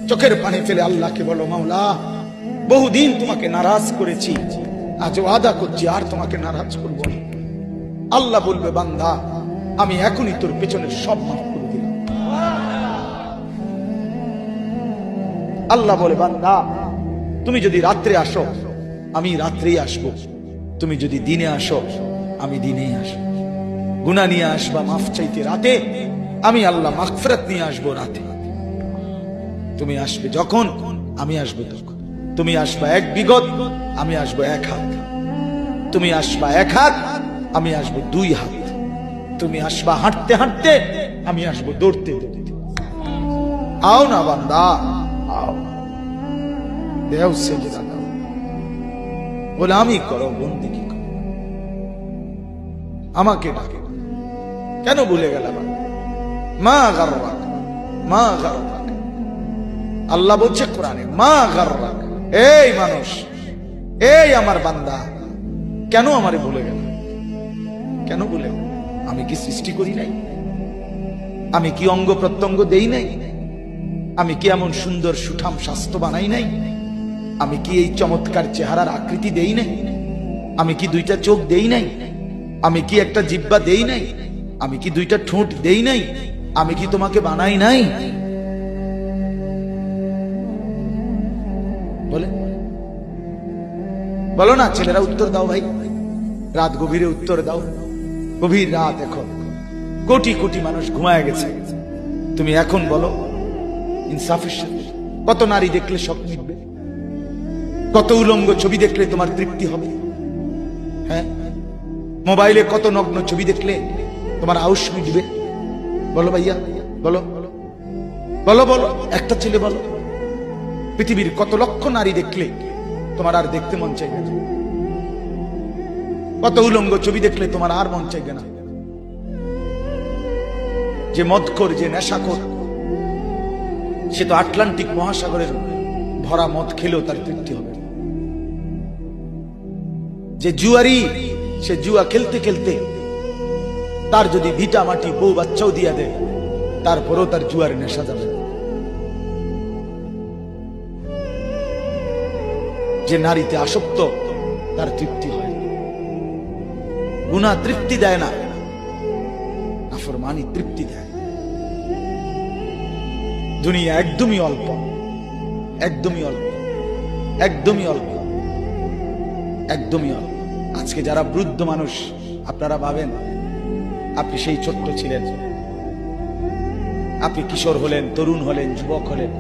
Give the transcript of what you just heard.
চোখের পানি ফেলে আল্লাহকে বলো, মাওলা বহুদিন তোমাকে নারাজ করেছি, আজ ওয়াদা করছি আর তোমাকে নারাজ করব না। আল্লাহ বলবে, বান্দা আমি এখনই তোর পেছনের সব মাফ করে দিলাম। আল্লাহ বলে, বান্দা তুমি যদি রাত্রে আসো আমি রাত্রেই আসবো, তুমি যদি দিনে আসো আমি দিনেই আসবো। গুনাহ নিয়ে আসবা মাফ চাইতে রাতে, আমি আল্লাহ মাগফিরাত নিয়ে আসবো রাতে। তুমি আসবে যখন, আমি আসবো তখন। তুমি আসবা এক বিগত, আমি আসবো এক হাত। তুমি আসবা এক হাত, আমি আসবো দুই হাত। তুমি আসবা হাঁটতে হাঁটতে, আমি আসবো দৌড়তে দৌড়তে। আও না বান্দা, আও, দেও সেজদা দাও, গোলামি করো, বন্দেগী করো, আমাকে ডাকে। কেন ভুলে গেলাম? মা গাররাক, মা গাররাক। আল্লাহ বলছে কোরআনে, মা গাররাক। এই মানুষ, এই আমার বান্দা, কেন আমারে ভুলে গেল? কেন ভুলে গেল? আমি কি সৃষ্টি করি নাই? আমি কি অঙ্গ প্রত্যঙ্গ দেই নাই? আমি কি এমন সুন্দর সুঠাম স্বাস্থ্য বানাই নাই? আমি কি এই চমৎকার চেহারার আকৃতি দেই নাই? আমি কি দুইটা চোখ দেই নাই? আমি কি একটা জিহ্বা দেই নাই? আমি কি দুইটা ঠোঁট দেই নাই? আমি কি তোমাকে বানাই নাই? বলে বলো না ছেলেরা, উত্তর দাও ভাই, রাত গভীরে উত্তর দাও। গভীর রাত, এখন কোটি কোটি মানুষ ঘুমায় গেছে। তুমি এখন বলো ইনসাফের সাথে, কত নারী দেখলে স্বপ্ন মিটবে? কত উলঙ্গ ছবি দেখলে তোমার তৃপ্তি হবে? হ্যাঁ, মোবাইলে কত নগ্ন ছবি দেখলে তোমার আউশ মিটবে? বলো ভাইয়া, বলো বলো বলো, একটা ছেলে বলো। পৃথিবীর কত লক্ষ নারী দেখলে তোমার আর দেখতে মন চাইবে না? কত উলঙ্গ ছবি দেখলে তোমার আর মন চাইবে না? যে মদখোর, যে নেশাখোর, সে তো আটলান্টিক মহাসাগরের ভরা মদ খেলেও তার তৃপ্তি হবে। যে জুয়ারি, সে জুয়া খেলতে খেলতে তার যদি ভিটা মাটি বউ বাচ্চাও দিয়া দেয়, তারপরও তার জুয়ার নেশা যাবে। যে নারীতে আসক্ত, তার তৃপ্তি হয়। গুনাহ তৃপ্তি দেয় না, নাফরমানি তৃপ্তি দেয়। দুনিয়া একদমই অল্প, একদমই অল্প, একদমই অল্প, একদমই অল্প। আজকে যারা বৃদ্ধ মানুষ, আপনারা ভাবেন আপনি সেই ছোট্ট ছিলেন, আপনি কিশোর হলেন, তরুণ হলেন, যুবক হলেন,